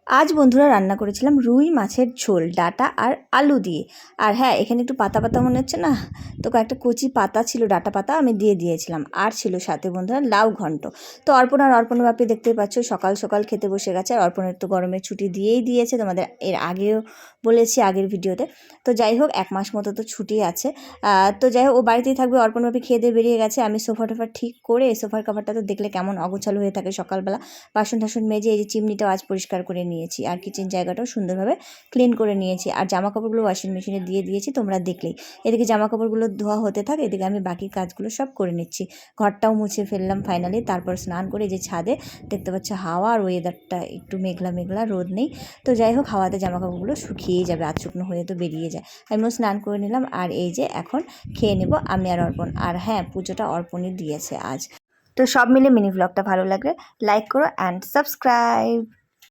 আজ বন্ধুরা রান্না করেছিলাম রুই মাছের ঝোল ডাঁটা আর আলু দিয়ে। আর হ্যাঁ, এখানে একটু পাতা পাতা মনে হচ্ছে না, তো কয়েকটা কচি পাতা ছিল, ডাঁটা পাতা আমি দিয়ে দিয়েছিলাম। আর ছিল সাথে বন্ধুরা লাউ ঘন্ট। তো অর্পণ আর অর্পণ বাপি দেখতেই পাচ্ছ সকাল সকাল খেতে বসে গেছে। আর অর্পণের তো গরমের ছুটি দিয়েই দিয়েছে, তোমাদের এর আগেও বলেছি আগের ভিডিওতে। তো যাই হোক, 1 মাস মতো তো ছুটি আছে। তো যাই হোক, ও বাড়িতেই থাকবে। অর্পণ বাপি খেয়ে দিয়ে বেরিয়ে গেছে। আমি সোফা টোফা ঠিক করে, সোফার কভারটা তো দেখলে কেমন অগোছালো হয়ে থাকে সকালবেলা, বাসন টাসন মেজে এই যে চিমনিটাও আজ পরিষ্কার করে নিয়েছি। আর কিচেন জায়গাটাও সুন্দরভাবে ক্লিন করে নিয়েছি। আর জামা কাপড়গুলো ওয়াশিং মেশিনে দিয়ে দিয়েছি, তোমরা দেখলেই। এদিকে জামা কাপড়গুলো ধোয়া হতে থাকে, এদিকে আমি বাকি কাজগুলো সব করে নিচ্ছি। ঘরটাও মুছে ফেললাম ফাইনালি। তারপর স্নান করে যে ছাদে দেখতে পাচ্ছ হাওয়া আর ওয়েদারটা একটু মেঘলা মেঘলা, রোদ নেই। তো যাই হোক, হাওয়াতে জামা কাপড়গুলো শুকিয়েই যাবে, আধ শুকনো হয়ে তো বেরিয়ে যায়। আমিও স্নান করে নিলাম। আর এই যে এখন খেয়ে নেব আমি আর অর্পণ। আর হ্যাঁ, পুজোটা অর্পণই দিয়েছে আজ। তো সব মিলে মিনি ব্লগটা ভালো লাগলে লাইক করো অ্যান্ড সাবস্ক্রাইব।